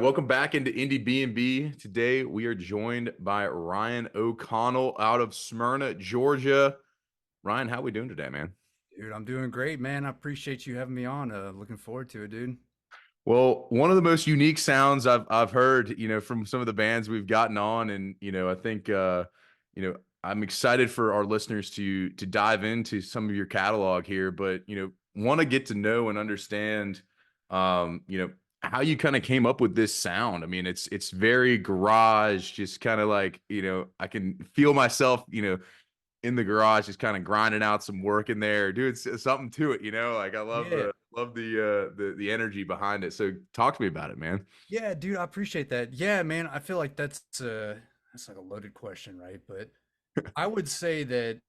Welcome back into Indiebnb. Today we are joined by Ryan O'Connell out of Smyrna, Georgia. Ryan, how we doing today, man? Dude, I'm doing great, man. I appreciate you having me on. Looking forward to it, dude. Well, one of the most unique sounds I've heard, from some of the bands we've gotten on, and I think I'm excited for our listeners to dive into some of your catalog here, but want to get to know and understand, how you kind of came up with this sound. I mean, it's very garage, just kind of like I can feel myself, in the garage, just kind of grinding out some work in there, doing something to it. Like I love Yeah. the energy behind it. So talk to me about it, man. Yeah, dude, I appreciate that. Yeah, man, I feel like that's like a loaded question, right? But I would say that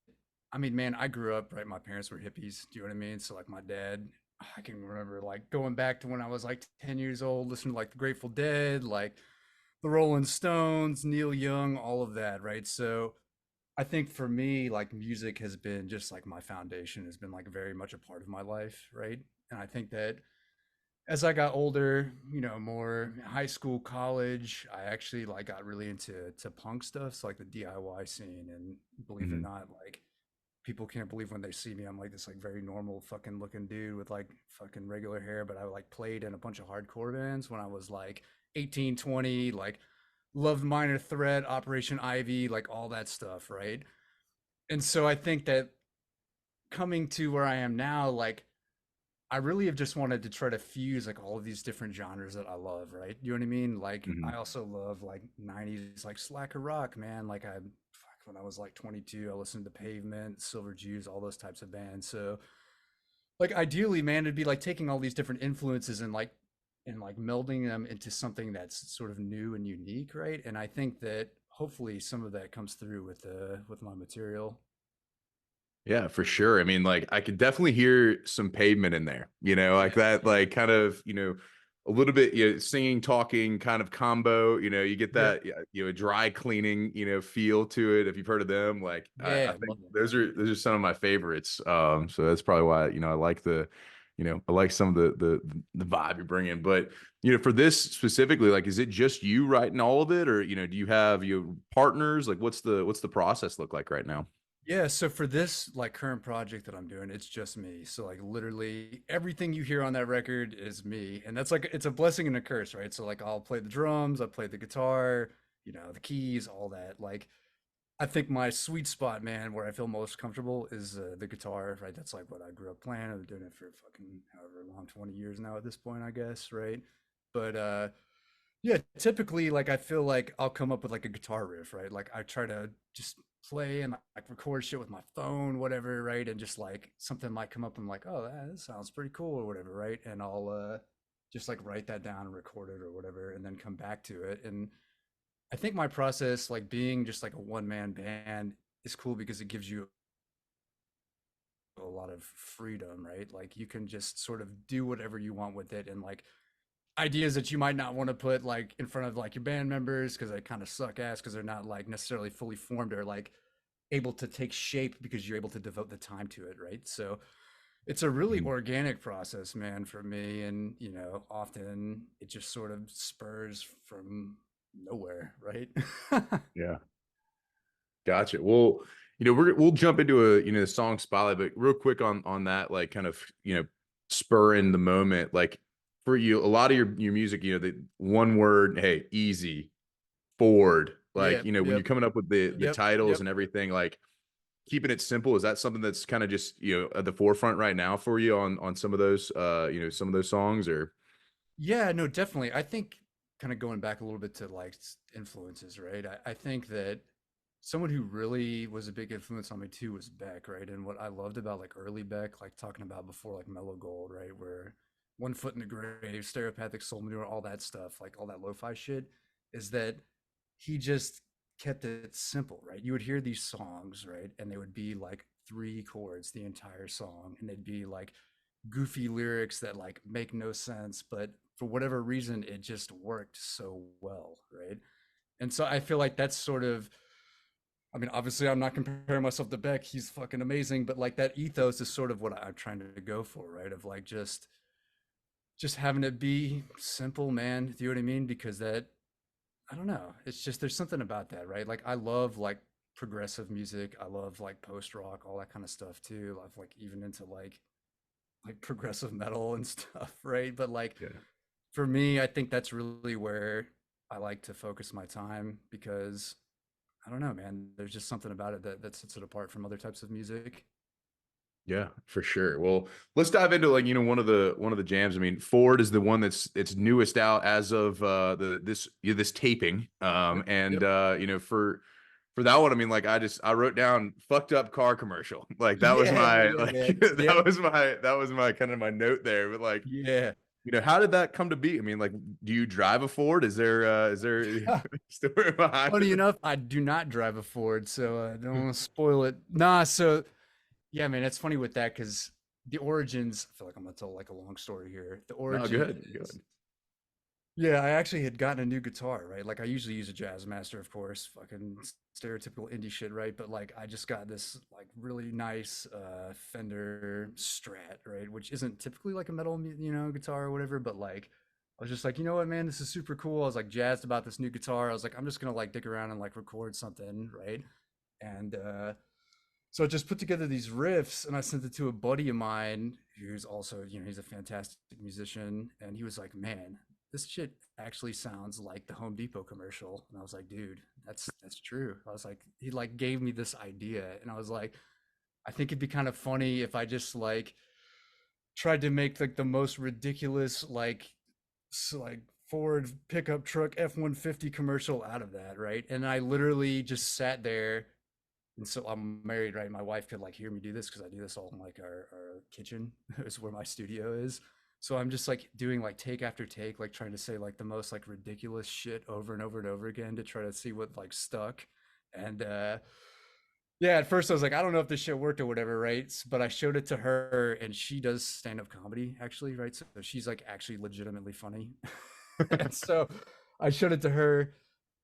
I mean, man, I grew up, right? My parents were hippies. Do you know what I mean? So like my dad, I can remember like going back to when I was like 10 years old, listening to like the Grateful Dead, like the Rolling Stones, Neil Young, all of that, right? So I think for me, like music has been just like my foundation, has been like very much a part of my life, right? And I think that as I got older, more high school, college, I actually like got really into punk stuff, so like the DIY scene. And believe it or Mhm. not, like people can't believe when they see me, I'm like this like very normal fucking looking dude with like fucking regular hair, but I like played in a bunch of hardcore bands when I was like 18, 20, like loved Minor Threat, Operation Ivy, like all that stuff, right? And so I think that coming to where I am now, like I really have just wanted to try to fuse like all of these different genres that I love, right? You know what I mean? Like I Mhm. also love like 90s like slacker rock, man. Like when I was like 22, I listened to Pavement, Silver Jews, all those types of bands. So like ideally, man, it'd be like taking all these different influences and melding them into something that's sort of new and unique, right? And I think that hopefully some of that comes through with my material. Yeah, for sure. I mean, like I could definitely hear some pavement in there, like Yeah, that, yeah. like kind of, a little bit, singing, talking kind of combo, you get Yep. that, yeah, dry cleaning, feel to it. If you've heard of them, like I Yeah, think love them, those man. are some of my favorites. So that's probably why, I like I like some of the vibe you're bringing. But, for this specifically, like, is it just you writing all of it, or, do you have your partners? Like, what's the process look like right now? Yeah, so for this like current project that I'm doing, it's just me. So like literally everything you hear on that record is me. And that's like it's a blessing and a curse, right? So like I'll play the drums, I play the guitar, the keys, all that. Like I think my sweet spot, man, where I feel most comfortable is the guitar, right? That's like what I grew up playing. I've been doing it for fucking however long, 20 years now at this point, I guess, right? But yeah, typically, like I feel like I'll come up with like a guitar riff, right? Like I try to just play and like record shit with my phone, whatever, right? And just like something might come up and I'm like, oh, that sounds pretty cool or whatever, right? And I'll just like write that down and record it or whatever, and then come back to it. And I think my process, like being just like a one man band, is cool because it gives you a lot of freedom, right? Like you can just sort of do whatever you want with it, and like ideas that you might not want to put like in front of like your band members because they kind of suck ass because they're not like necessarily fully formed or like able to take shape because you're able to devote the time to it, right? So it's a really Mhm. organic process, man, for me. And often it just sort of spurs from nowhere, right? Yeah. Gotcha. Well, we'll jump into the song spotlight, but real quick on that, like kind of, spur in the moment, like for you, a lot of your music, the one word, hey, easy, forward, like, Yep, when you're yep, coming up with the yep, titles yep. and everything, like keeping it simple, is that something that's kind of just, at the forefront right now for you on some of those, some of those songs or? Yeah, no, definitely. I think kind of going back a little bit to like influences, right? I think that someone who really was a big influence on me too was Beck, right? And what I loved about like early Beck, like talking about before like Mellow Gold, right? Where One Foot in the Grave, Stereopathic Soul Manure, all that stuff, like all that lo-fi shit, is that he just kept it simple, right? You would hear these songs, right? And they would be like three chords the entire song, and they'd be like goofy lyrics that like make no sense, but for whatever reason, it just worked so well, right? And so I feel like that's sort of, I mean, obviously, I'm not comparing myself to Beck. He's fucking amazing, but like that ethos is sort of what I'm trying to go for, right? Of like just having it be simple, man. Do you know what I mean? Because that, I don't know. It's just there's something about that, right? Like I love like progressive music. I love like post rock, all that kind of stuff too. I've like even into like progressive metal and stuff, right? But like Yeah. for me, I think that's really where I like to focus my time because I don't know, man. There's just something about it that sets it apart from other types of music. Yeah, for sure. Well, let's dive into like, one of the jams. I mean, Ford is the one that's it's newest out as of the this this taping. Yep. And Yep. for that one, I mean, like I wrote down fucked up car commercial. Like that was Yeah, hell my yeah, like man. Yep. that was my kind of my note there. But like, Yeah. how did that come to be? I mean, like, do you drive a Ford? Is there a story behind Funny it? enough, I do not drive a Ford, so I don't want to spoil it. Nah, so yeah, man, it's funny with that because the origins, I feel like I'm gonna tell like a long story here. The No, origin good, is, good. yeah, I actually had gotten a new guitar, right? Like I usually use a Jazz Master, of course, fucking stereotypical indie shit, right? But like I just got this like really nice Fender Strat, right? Which isn't typically like a metal, guitar or whatever, but like I was just like, you know what, man, this is super cool. I was like jazzed about this new guitar. I was like, I'm just gonna like dick around and like record something, right? And so I just put together these riffs and I sent it to a buddy of mine who's also, he's a fantastic musician. And he was like, man, this shit actually sounds like the Home Depot commercial. And I was like, dude, that's true. I was like, he like gave me this idea. And I was like, I think it'd be kind of funny if I just like tried to make like the most ridiculous like Ford pickup truck F-150 commercial out of that, right? And I literally just sat there, and so I'm married, right? My wife could like hear me do this because I do this all in like our kitchen is where my studio is. So I'm just like doing like take after take, like trying to say like the most like ridiculous shit over and over and over again to try to see what like stuck. And yeah, at first I was like, I don't know if this shit worked or whatever, right? But I showed it to her and she does stand-up comedy actually, right? So she's like actually legitimately funny. And so I showed it to her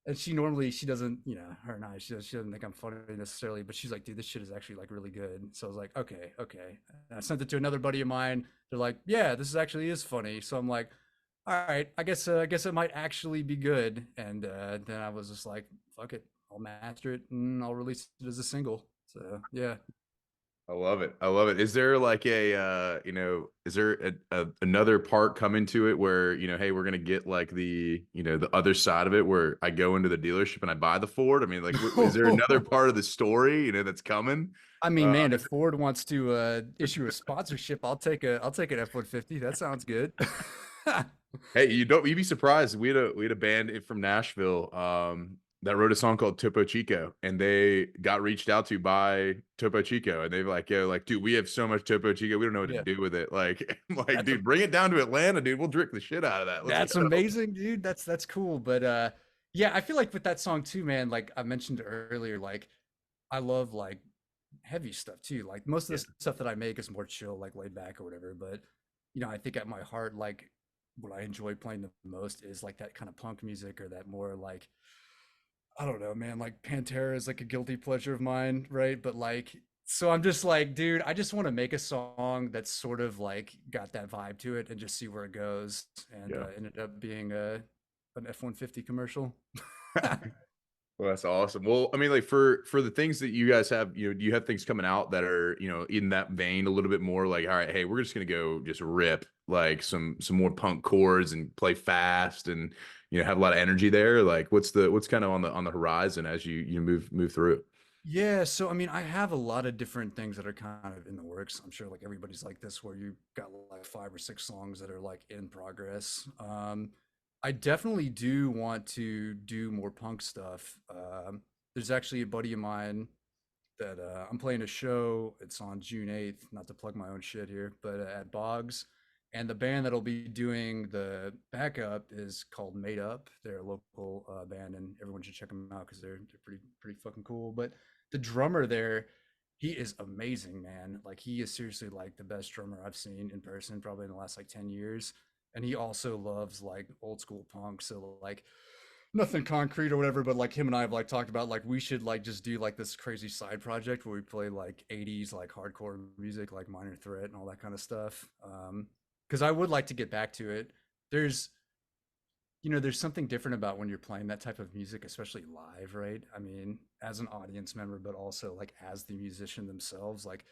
and she doesn't, her and she doesn't think I'm funny necessarily, but she's like, dude, this shit is actually like really good. So I was like, okay, okay. And I sent it to another buddy of mine. They're like, yeah, this actually is funny. So I'm like, all right, I guess it might actually be good. And then I was just like, fuck it, I'll master it and I'll release it as a single. So yeah. I love it. I love it. Is there like is there another part coming to it where, hey, we're gonna get like the other side of it where I go into the dealership and I buy the Ford? I mean, like, is there another part of the story, that's coming? I mean, Uh, man, if Ford wants to issue a sponsorship, I'll take an F-150. That sounds good. hey, you'd be surprised. We had a band from Nashville, that wrote a song called Topo Chico, and they got reached out to by Topo Chico, and they're like, yo, like, dude, we have so much Topo Chico, we don't know what to Yeah, do with it. Like, I'm like, that's a dude, bring it down to Atlanta, dude. We'll drink the shit out of that. Let's that's go. amazing, dude. That's cool. But yeah, I feel like with that song too, man, like I mentioned earlier, like I love like heavy stuff too. Like most of Yeah, the stuff that I make is more chill, like laid back or whatever. But I think at my heart, like what I enjoy playing the most is like that kind of punk music or that more like I don't know, man. Like Pantera is like a guilty pleasure of mine, right? But like, so I'm just like, dude, I just want to make a song that's sort of like got that vibe to it and just see where it goes. And yeah. ended up being an F-150 commercial. Well, that's awesome. Well, I mean, like for the things that you guys have, do you have things coming out that are, in that vein a little bit more like, all right, hey, we're just gonna go just rip like some more punk chords and play fast and have a lot of energy there. Like, what's kind of on the horizon as you move through? Yeah, so I mean, I have a lot of different things that are kind of in the works. I'm sure like everybody's like this, where you got like 5 or 6 songs that are like in progress. I definitely do want to do more punk stuff. There's actually a buddy of mine that I'm playing a show. It's on June 8th, not to plug my own shit here, but at Boggs. And the band that'll be doing the backup is called Made Up. They're a local band, and everyone should check them out because they're pretty fucking cool. But the drummer there, he is amazing, man. Like he is seriously like the best drummer I've seen in person, probably in the last like 10 years. And he also loves like old school punk. So like nothing concrete or whatever, but like him and I have like talked about like we should like just do like this crazy side project where we play like 80s like hardcore music like Minor Threat and all that kind of stuff. because I would like to get back to it. There's there's something different about when you're playing that type of music, especially live, right? I mean, as an audience member, but also like as the musician themselves, like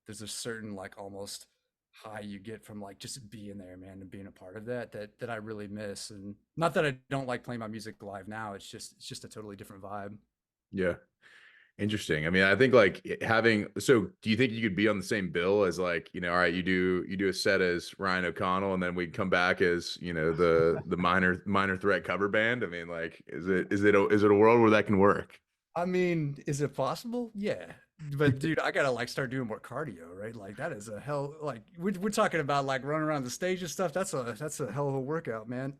there's a certain like almost high you get from like just being there, man, and being a part of that I really miss. And not that I don't like playing my music live now, it's just a totally different vibe. Yeah. Interesting. I mean, I think like having, so do you think you could be on the same bill as like, all right, you do a set as Ryan O'Connell and then we come back as, the minor threat cover band. I mean, like, is it a world where that can work? I mean, is it possible? Yeah. But dude, I gotta like start doing more cardio, right? Like that is a hell like we're talking about like running around the stage and stuff. That's a hell of a workout, man.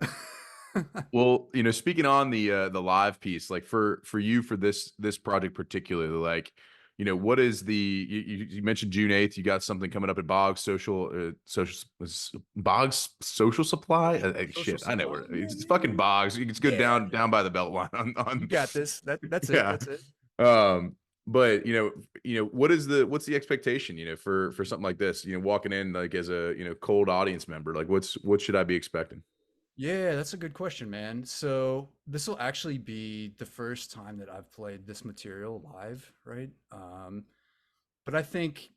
Well, speaking on the live piece, like for you for this project particularly, like, what is you mentioned June 8th, you got something coming up at Boggs Social Supply? Social Shit, I know where supply. Yeah, it's fucking man. Boggs. It's good Yeah, down by the Beltline you on got this. That's it. yeah. That's it. But what's the expectation, for something like this, walking in like as a, cold audience member, like what should I be expecting? Yeah, that's a good question, man. So this will actually be the first time that I've played this material live, right? But I think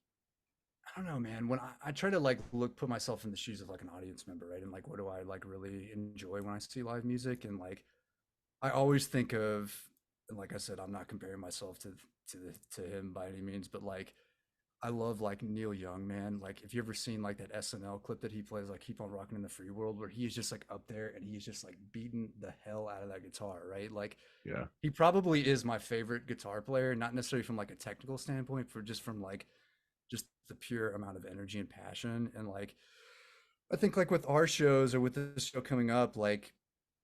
I don't know, man. When I try to like put myself in the shoes of like an audience member, right? And like, what do I like really enjoy when I see live music? And like, I always think of, and like I said, I'm not comparing myself to him by any means, but like, I love like Neil Young, man. Like, if you ever seen like that SNL clip that he plays, like "Keep on Rocking in the Free World," where he's just like up there and he's just like beating the hell out of that guitar, right? Like, Yeah. he probably is my favorite guitar player, not necessarily from like a technical standpoint, for just from like just the pure amount of energy and passion. And like, I think like with our shows or with this show coming up, like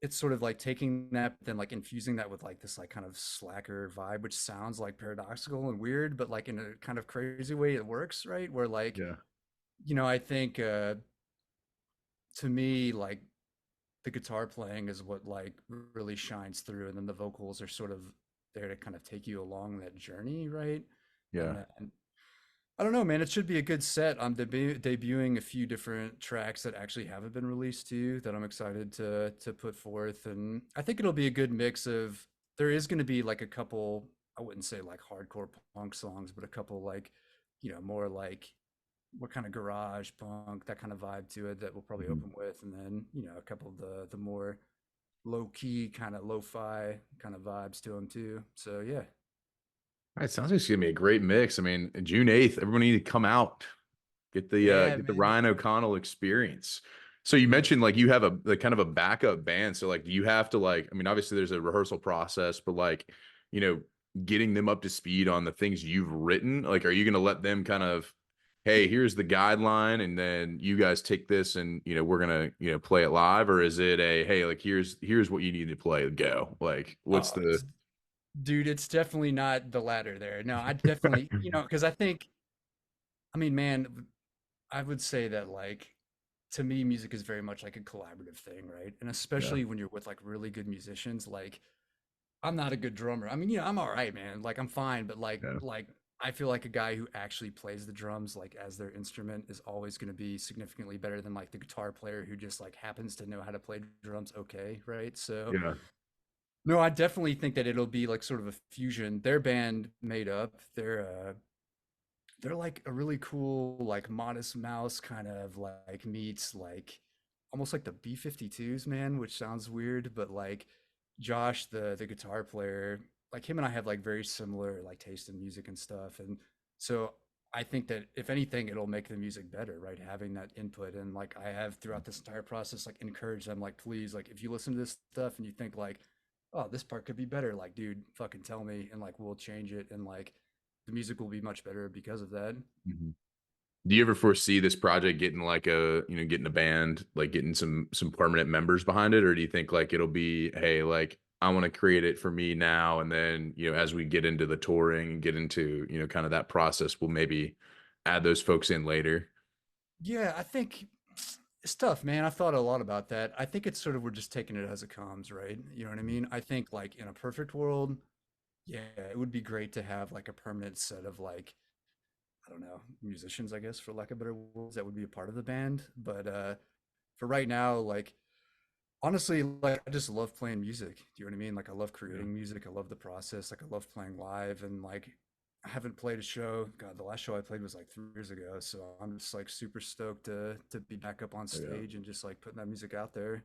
it's sort of like taking that, then like infusing that with like this like kind of slacker vibe, which sounds like paradoxical and weird, but like in a kind of crazy way it works, right? Where like, Yeah. I think to me, like the guitar playing is what like really shines through, and then the vocals are sort of there to kind of take you along that journey, right? And Yeah. then I don't know, man. It should be a good set. I'm debuting a few different tracks that actually haven't been released too, that I'm excited to put forth, and I think it'll be a good mix of. There is going to be like a couple. I wouldn't say like hardcore punk songs, but a couple like, more like what kind of garage punk, that kind of vibe to it that we'll probably Mhm. open with, and then a couple of the more low key kind of lo-fi kind of vibes to them too. So yeah, All right, sounds like it's gonna be a great mix. I mean, June 8th, everyone need to come out, yeah, get the man. Ryan O'Connell experience. So you Yeah. mentioned like you have a like kind of a backup band. So like do you have to like, I mean, obviously there's a rehearsal process, but like, you know, getting them up to speed on the things you've written, like are you gonna let them kind of, hey, here's the guideline, and then you guys take this and we're gonna, play it live, or is it a hey, like here's what you need to play, go. Like what's Oh, the dude, it's definitely not the latter there. No, I definitely, because I think, I mean, man, I would say that like to me, music is very much like a collaborative thing, right? And yeah, especially when you're with like really good musicians, like I'm not a good drummer. I mean, I'm all right, man. Like I'm fine, but yeah, like I feel like a guy who actually plays the drums like as their instrument is always going to be significantly better than like the guitar player who just like happens to know how to play drums okay, right? So yeah, no, I definitely think that it'll be like sort of a fusion. Their band made up. They're like a really cool like Modest Mouse kind of like meets like almost like the B-52s, man, which sounds weird, but like Josh, the guitar player, like him and I have like very similar like taste in music and stuff. And so I think that if anything, it'll make the music better, right? Having that input. And like I have throughout this entire process, like encouraged them, like, please, like if you listen to this stuff and you think like, oh, this part could be better, like, dude, fucking tell me and like we'll change it. And like the music will be much better because of that. Mhm. Do you ever foresee this project getting like getting a band, like getting some permanent members behind it, or do you think like it'll be, hey, like I want to create it for me now, and then as we get into the touring and get into kind of that process, we'll maybe add those folks in later. Yeah, I think it's tough, man. I thought a lot about that. I think it's sort of we're just taking it as it comes, right? You know what I mean? I think like in a perfect world, yeah, it would be great to have like a permanent set of like I don't know, musicians, I guess, for lack of better words, that would be a part of the band. But for right now, like honestly, like I just love playing music. Do you know what I mean? Like I love Yeah. creating music. I love the process. Like I love playing live and like I haven't played a show. God, the last show I played was like 3 years ago. So I'm just like super stoked to be back up on Yeah. stage and just like putting that music out there.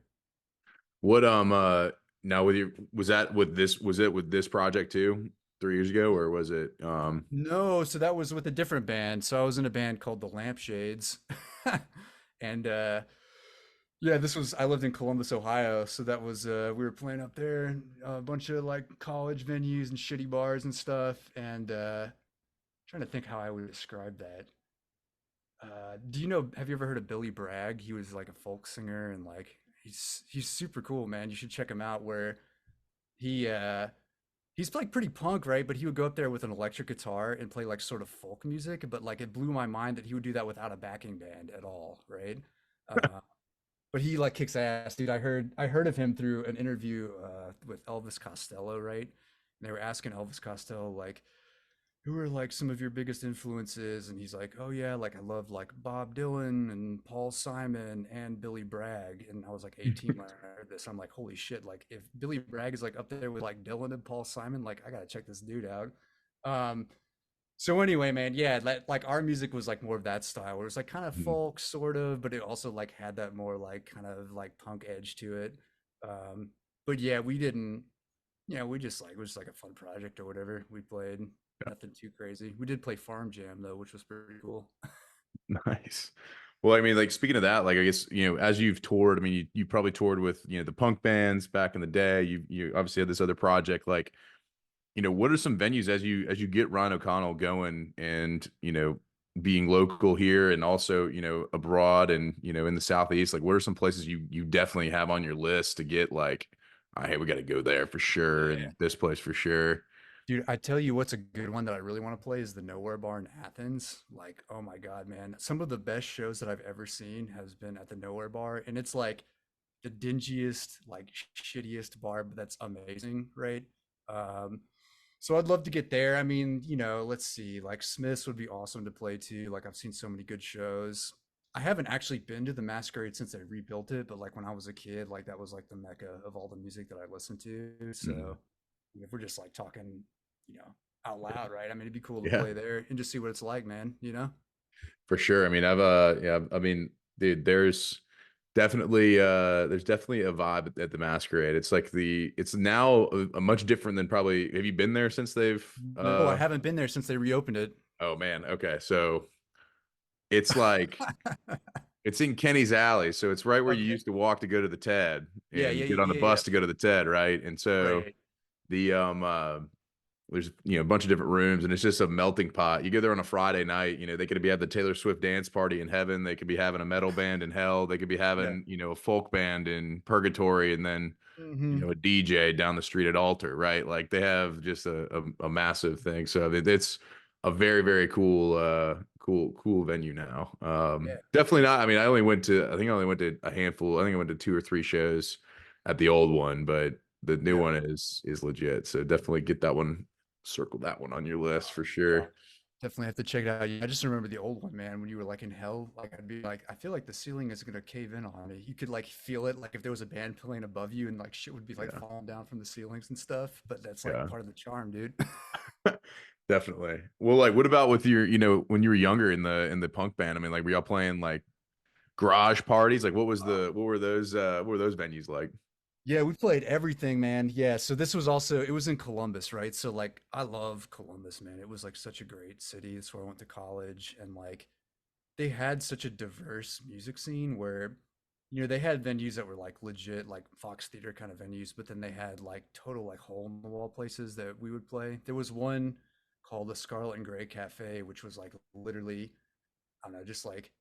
What now with your was that with this was it with this project too 3 years ago or was it No, so that was with a different band. So I was in a band called the Lampshades. And yeah, this was I lived in Columbus, Ohio, so that was we were playing up there, a bunch of like college venues and shitty bars and stuff. And trying to think how I would describe that. Do you know? Have you ever heard of Billy Bragg? He was like a folk singer and like he's super cool, man. You should check him out. Where he he's like pretty punk, right? But he would go up there with an electric guitar and play like sort of folk music. But like it blew my mind that he would do that without a backing band at all, right? Uh, but he like kicks ass, dude. I heard of him through an interview with Elvis Costello, right? And they were asking Elvis Costello like, who are like some of your biggest influences? And he's like, oh yeah, like I love like Bob Dylan and Paul Simon and Billy Bragg. And I was like 18 when I heard this. I'm like, holy shit! Like if Billy Bragg is like up there with like Dylan and Paul Simon, like I gotta check this dude out. Um, so anyway, man, yeah, like our music was like more of that style, where it was like kind of folk, sort of, but it also like had that more like kind of like punk edge to it. Um, but yeah, we didn't, we just like it was just like a fun project or whatever. We played nothing too crazy. We did play Farm Jam though, which was pretty cool. Nice. Well, I mean, like speaking of that, like I guess as you've toured, I mean, you probably toured with the punk bands back in the day. You obviously had this other project. Like, what are some venues as you get Ryan O'Connell going, and being local here and also abroad and in the southeast. Like, what are some places you definitely have on your list to get like, hey, we got to go there for sure, Yeah. and this place for sure. Dude, I tell you what's a good one that I really want to play is the Nowhere Bar in Athens. Like, oh my God, man. Some of the best shows that I've ever seen has been at the Nowhere Bar. And it's like the dingiest, like shittiest bar, but that's amazing, right? Um, so I'd love to get there. I mean, let's see, like Smiths would be awesome to play to. Like I've seen so many good shows. I haven't actually been to the Masquerade since they rebuilt it, but like when I was a kid, like that was like the mecca of all the music that I listened to. Mhm. So if we're just like talking, out loud, right? I mean, it'd be cool to Yeah, play there and just see what it's like, man. for sure. I mean, I mean, dude, there's definitely a vibe at the Masquerade. It's like it's now a much different than probably. Have you been there since they've? No, I haven't been there since they reopened it. Oh man, okay, so it's like it's in Kenny's Alley, so it's right where you Okay. used to walk to go to the TED Yeah, and yeah, get on the yeah, yeah. bus to go to the TED, right? And so Right. the there's a bunch of different rooms and it's just a melting pot. You go there on a Friday night, they could be having the Taylor Swift dance party in heaven, they could be having a metal band in hell, they could be Yeah. having a folk band in purgatory, and then Hmm. a DJ down the street at Altar, right? Like they have just a massive thing. So it's a very, very cool venue now. Yeah. Definitely not. I mean, I only went to a handful. I think I went to 2 or 3 shows at the old one, but the new Yeah. one is legit. So definitely get that one, circle that one on your list for Yeah. sure. Definitely have to check it out. I just remember the old one, man, when you were like in hell. Like I'd be like, I feel like the ceiling is gonna cave in on me. You could like feel it, like if there was a band playing above you and like shit would be like Yeah. falling down from the ceilings and stuff. But that's like Yeah. part of the charm, dude. Definitely. Well, like what about with when you were younger in the punk band? I mean, like were y'all playing like garage parties? Like what were those venues like? Yeah, we played everything, man. Yeah, so this was also it was in Columbus, right? So like I love Columbus, man. It was like such a great city. It's where I went to college and like they had such a diverse music scene where they had venues that were like legit like Fox Theater kind of venues, but then they had like total like hole in the wall places that we would play. There was one called the Scarlet and Gray Cafe, which was like literally I don't know, just like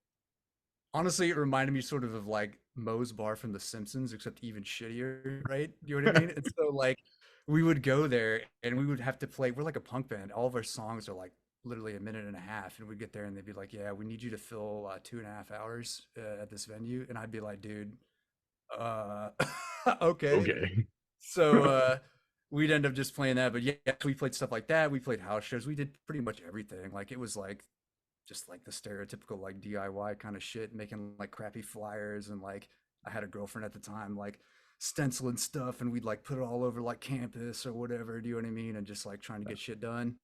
honestly, it reminded me sort of like Moe's Bar from The Simpsons, except even shittier, right? You know what I mean? And so like we would go there and we would have to play. We're like a punk band. All of our songs are like literally a minute and a half, and we'd get there and they'd be like, "Yeah, we need you to fill 2.5 hours at this venue," and I'd be like, "Dude, uh, okay." Okay. So we'd end up just playing that. But yeah, we played stuff like that. We played house shows. We did pretty much everything. Like it was like just like the stereotypical like DIY kind of shit, making like crappy flyers. And like I had a girlfriend at the time, like stenciling stuff, and we'd like put it all over like campus or whatever. Do you know what I mean? And just like trying to get shit done.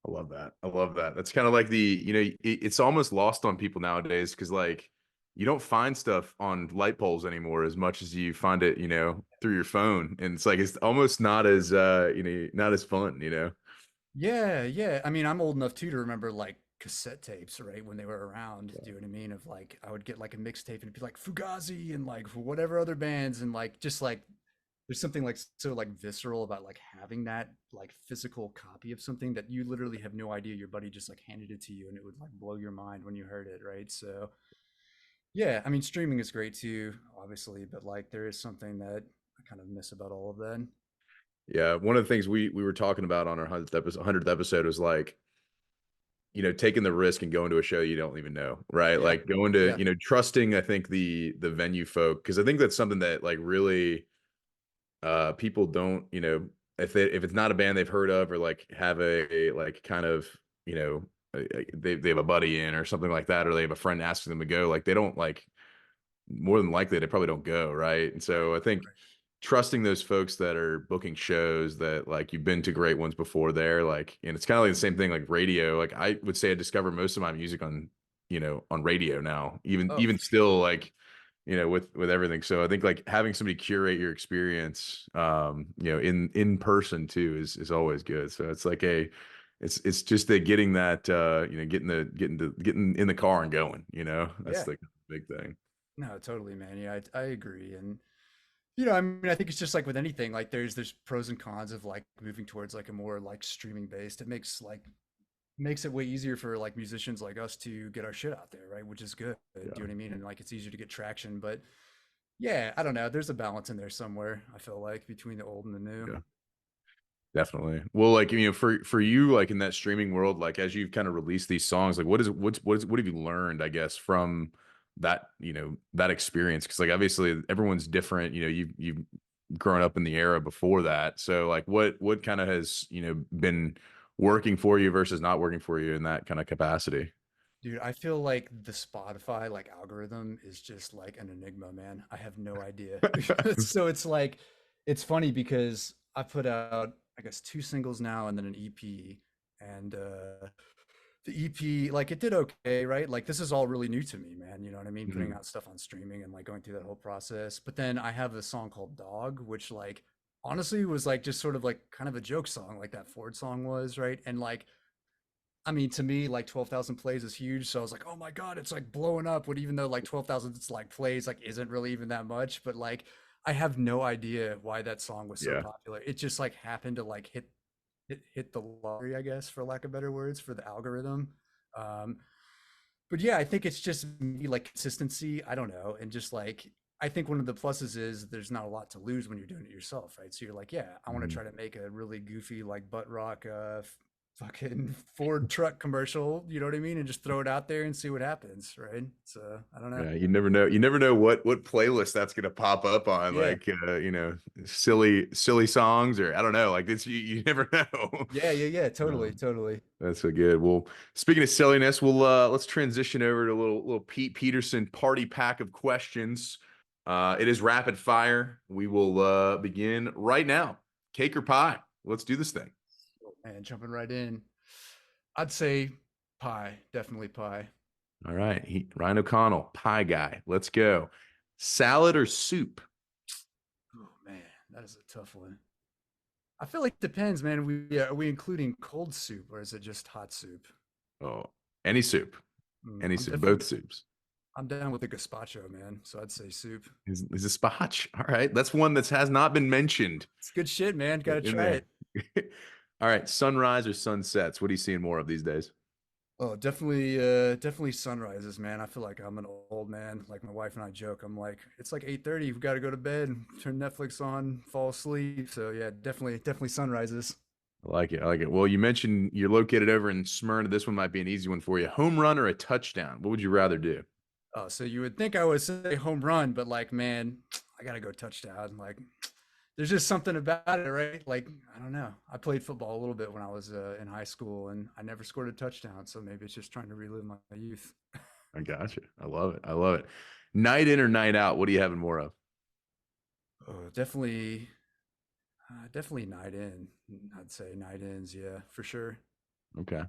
I love that. I love that. That's kind of like it's almost lost on people nowadays because like you don't find stuff on light poles anymore as much as you find it, through your phone. And it's like it's almost not as not as fun, Yeah, yeah. I mean, I'm old enough too to remember like cassette tapes, right? When they were around. Do you know what I mean? Of like, I would get like a mixtape and it'd be like Fugazi and like whatever other bands, and like just like there's something like so like visceral about like having that like physical copy of something that you literally have no idea your buddy just like handed it to you, and it would like blow your mind when you heard it, right? So yeah, I mean, streaming is great too, obviously, but like there is something that I kind of miss about all of that. Yeah, one of the things we were talking about on our 100th episode was like, taking the risk and going to a show you don't even know, right? Yeah, Like going to, yeah. trusting, I think the venue folk, because I think that's something that like really people don't, if it's not a band they've heard of or like have a like kind of, they have a buddy in or something like that, or they have a friend asking them to go, like they don't like more than likely they probably don't go, right? And Right, so I think right. trusting those folks that are booking shows that like you've been to great ones before there, like, and it's kind of like the same thing like radio. Like I would say I discover most of my music on, on radio now, even Oh, even for sure. still like, with everything. So I think like having somebody curate your experience, in person too is always good. So it's like it's just the getting that getting in the car and going, that's Yeah. the big thing. No, totally, man. Yeah, I agree. And I mean, I think it's just like with anything, like there's pros and cons of like moving towards like a more like streaming based. It makes it way easier for like musicians like us to get our shit out there, right? Which is good. Do you Yeah. know what I mean? And like it's easier to get traction. But yeah, I don't know. There's a balance in there somewhere, I feel like, between the old and the new. Yeah. Definitely. Well, like, for you, like in that streaming world, like as you've kind of released these songs, like what have you learned, I guess, from that, that experience? Because like obviously everyone's different. You've grown up in the era before that. So like what kind of has, been working for you versus not working for you in that kind of capacity? Dude, I feel like the Spotify like algorithm is just like an enigma, man. I have no idea. So it's like it's funny because I put out I guess two singles now and then an EP, and the EP like it did okay, right? Like this is all really new to me, man. You know what I mean? Putting Mhm. out stuff on streaming and like going through that whole process. But then I have a song called Dog, which like honestly was like just sort of like kind of a joke song like that Ford song was, right? And like I mean, to me, like 12,000 plays is huge. So I was like, oh my God, it's like blowing up. But even though like 12,000 like plays like isn't really even that much, but like I have no idea why that song was so Yeah. popular. It just like happened to like hit the lottery, I guess, for lack of better words, for the algorithm. Um, but yeah, I think it's just maybe like consistency. I don't know. And just like, I think one of the pluses is there's not a lot to lose when you're doing it yourself, right? So you're like, yeah, I want to Mhm. try to make a really goofy, like butt rock, fucking Ford truck commercial, you know what I mean? And just throw it out there and see what happens, right? So I don't know. Yeah, you never know. You never know what playlist that's gonna pop up on, Yeah. like silly songs, or I don't know. Like it's you never know. Yeah. Yeah. Yeah. Totally. Um, Totally. that's so good. Well, speaking of silliness, we'll let's transition over to a little Pete Peterson party pack of questions. It is rapid fire. We will begin right now. Cake or pie? Let's do this thing. Oh, man, jumping right in. I'd say pie. Definitely pie. All right, Ryan O'Connell, pie guy. Let's go. Salad or soup? Oh, man. That is a tough one. I feel like it depends, man. Are we including cold soup or is it just hot soup? Oh, any soup, any I'm soup, definitely both soups. I'm down with the gazpacho, man. So I'd say soup. Is a spotch? All right, that's one that has not been mentioned It's good shit, man. Gotta in try there. it. All right, sunrise or sunsets? What are you seeing more of these days? Oh, definitely sunrises, man. I feel like I'm an old man. Like my wife and I joke. I'm like, it's like 8:30. We've got to go to bed, turn Netflix on, fall asleep. So yeah, definitely sunrises. I like it. I like it. Well, you mentioned you're located over in Smyrna. This one might be an easy one for you. Home run or a touchdown? What would you rather do? So you would think I would say home run, but like, man, I gotta go touchdown. Like, there's just something about it, right? Like, I don't know. I played football a little bit when I was in high school, and I never scored a touchdown. So maybe it's just trying to relive my youth. I got you. I love it. I love it. Night in or night out? What are you having more of? Oh, definitely night in. I'd say night ins, yeah, for sure. Okay.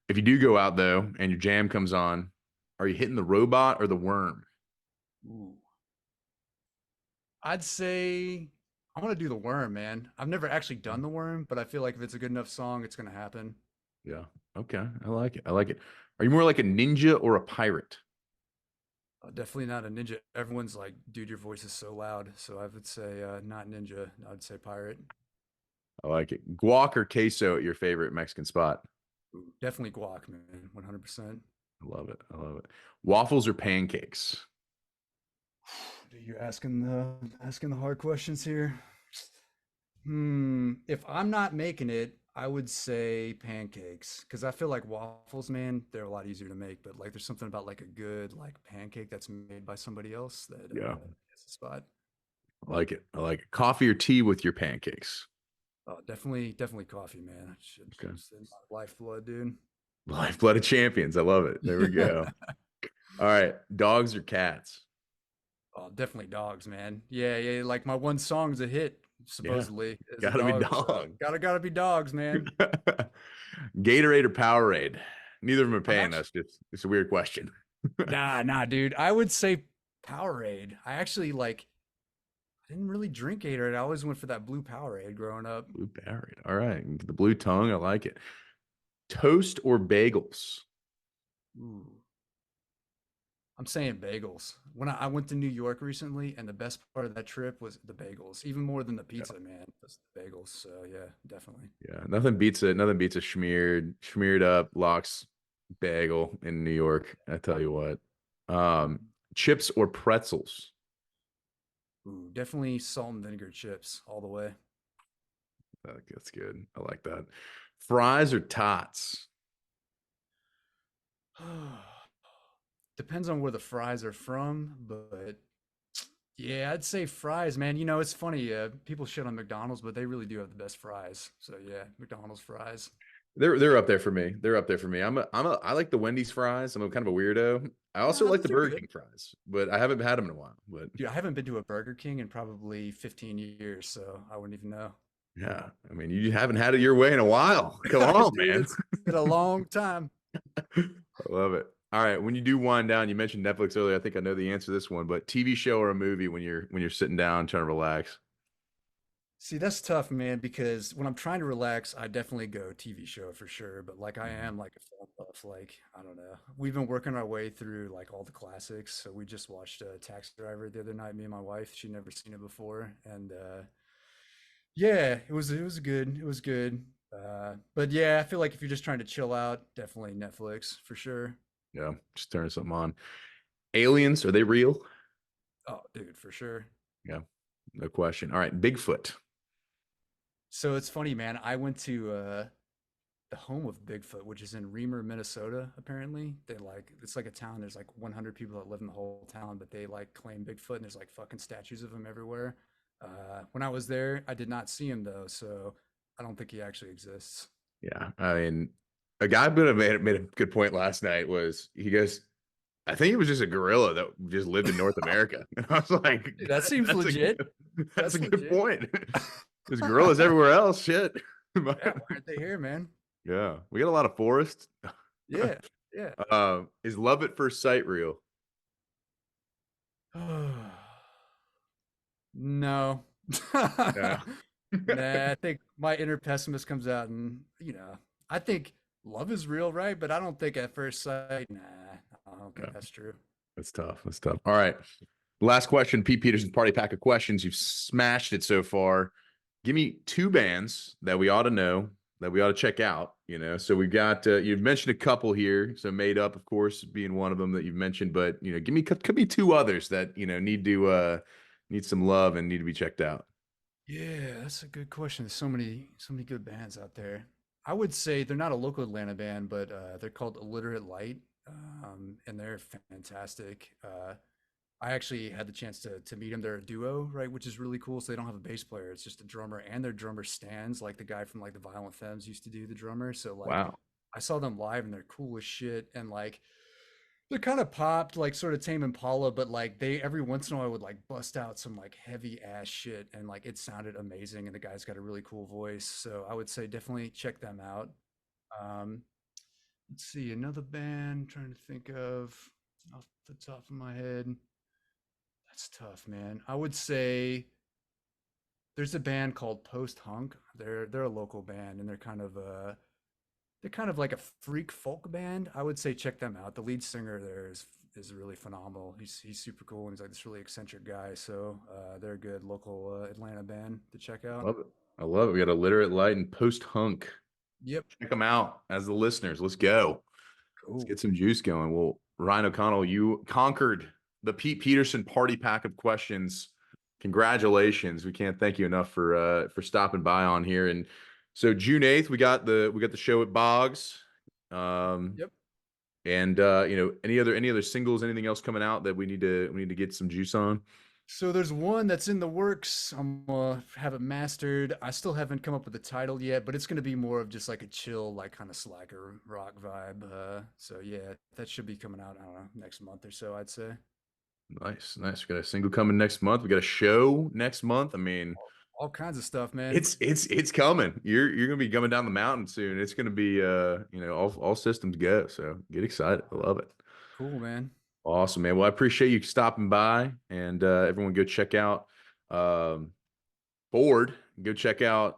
If you do go out though, and your jam comes on, are you hitting the robot or the worm? Ooh. I'd say I want to do the worm, man. I've never actually done the worm, but I feel like if it's a good enough song, it's gonna happen. Yeah. Okay. I like it. I like it. Are you more like a ninja or a pirate? Definitely not a ninja. Everyone's like, dude, your voice is so loud. So I would say not ninja. I'd say pirate. I like it. Guac or queso at your favorite Mexican spot? Ooh, definitely guac, man. 100%. I love it. I love it. Waffles or pancakes? Dude, you're asking the hard questions here. If I'm not making it, I would say pancakes because I feel like waffles, man, they're a lot easier to make. But like, there's something about like a good like pancake that's made by somebody else that Yeah. hits the spot. I like it. I like it. Coffee or tea with your pancakes? Oh, definitely coffee, man. Okay. It's in my lifeblood, dude. Lifeblood of champions. I love it. There we go. All right. Dogs or cats? Oh, definitely dogs, man. Yeah, yeah. Like my one song's a hit, Yeah. supposedly, is a Gotta be dog. So dog. gotta be dogs, man. Gatorade or Powerade? Neither of them are I'm paying actually us. It's a weird question. nah, dude. I would say Powerade. I actually like. I didn't really drink Gatorade. I always went for that blue Powerade growing up. Blue Powerade. All right. The blue tongue. I like it. Toast or bagels? Ooh. I'm saying bagels. When I went to New York recently, and the best part of that trip was the bagels, even more than the Yeah. pizza, man. Was the bagels. So yeah, definitely. Yeah. Nothing beats it. Nothing beats a smeared up lox bagel in New York. I tell you what. Um, chips or pretzels? Ooh, definitely salt and vinegar chips all the way. That's good. I like that. Fries or tots? Depends on where the fries are from, but yeah, I'd say fries, man. It's funny. People shit on McDonald's, but they really do have the best fries. So yeah, McDonald's fries. They're up there for me. They're up there for me. I like the Wendy's fries. I'm a kind of a weirdo. I also like the Those are Burger good. King fries, but I haven't had them in a while. But Dude, I haven't been to a Burger King in probably 15 years, so I wouldn't even know. yeah, I mean, you haven't had it your way in a while. Come on, Dude, man. it's been a long time. I love it. All right, when you do wind down, you mentioned Netflix earlier. I think I know the answer to this one, but TV show or a movie when you're sitting down trying to relax. See, that's tough, man, because when I'm trying to relax, I definitely go TV show for sure. But like I Mhm. am like a film buff, like I don't know. We've been working our way through like all the classics. So we just watched Taxi Driver the other night, me and my wife. She'd never seen it before. And yeah, it was good. It was good. But yeah, I feel like if you're just trying to chill out, definitely Netflix for sure. Yeah, just turning something on. Aliens, are they real? Oh, dude, for sure. Yeah, no question. All right, Bigfoot. So it's funny, man. I went to the home of Bigfoot, which is in Reamer, Minnesota, apparently. It's like a town. There's like 100 people that live in the whole town, but they like claim Bigfoot and there's like fucking statues of him everywhere. When I was there, I did not see him though, so I don't think he actually exists. Yeah, I mean, a guy could have made a good point last night. Was he goes, I think it was just a gorilla that just lived in North America. And I was like, Dude, that seems that's a legit. that's a That's good legit. point. There's gorillas everywhere else. Shit. Yeah, why aren't they here, man? Yeah, we got a lot of forest. Yeah, yeah. Is love at first sight real? No. Yeah. Nah, I think my inner pessimist comes out and, I think love is real, right? But I don't think at first sight, nah, I don't Yeah, think that's true. that's tough. That's tough. All right. Last question. Pete Peterson's party pack of questions. You've smashed it so far. Give me two bands that we ought to know, that we ought to check out. So we got you've mentioned a couple here. So Made Up, of course, being one of them that you've mentioned, but could be two others that need some love and need to be checked out. Yeah, that's a good question. There's so many good bands out there. I would say they're not a local Atlanta band, but they're called Illiterate Light, and they're fantastic. I actually had the chance to meet them. They're a duo, right, which is really cool. So they don't have a bass player; it's just a drummer, and their drummer stands like the guy from like the Violent Femmes used to do the drummer. So like, Wow. I saw them live, and they're cool as shit. And like, they're kind of popped, like sort of Tame Impala, but like they every once in a while would like bust out some like heavy ass shit, and like it sounded amazing. And the guy's got a really cool voice, so I would say definitely check them out. Um, let's see another band. Trying to think of off the top of my head. That's tough, man. I would say there's a band called Post Hunk. They're a local band, and they're kind of like a freak folk band. I would say check them out. The lead singer there is really phenomenal. He's super cool, and he's like this really eccentric guy. So they're a good local Atlanta band to check out. Love it. I love it. We got a Literate Light and Post Hunk. Yep. Check them out as the listeners. Let's go. Let's Cool. get some juice going. Well, Ryan O'Connell, you conquered the Pete Peterson party pack of questions. Congratulations. We can't thank you enough for stopping by on here. And so June 8th, we got the show at Boggs. Um Yep. and any other singles, anything else coming out that we need to get some juice on? So there's one that's in the works. I'm gonna have it mastered. I still haven't come up with a title yet, but it's gonna be more of just like a chill, like kind of slacker rock vibe. So yeah, that should be coming out, I don't know, next month or so, I'd say. Nice, nice. We got a single coming next month. We got a show next month. I mean, All kinds of stuff, man. it's coming. You're gonna be coming down the mountain soon. It's gonna be all systems go. So get excited. I love it. Cool, man. Awesome, man. Well, I appreciate you stopping by, and everyone go check out um Ford. Go check out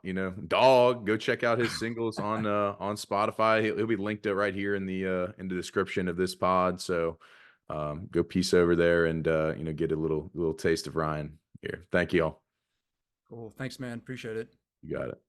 Dog. Go check out his singles on Spotify. He'll be linked up right here in the description of this pod. So go piece over there and get a little taste of Ryan here. Thank you all. Cool. Thanks, man. Appreciate it. You got it.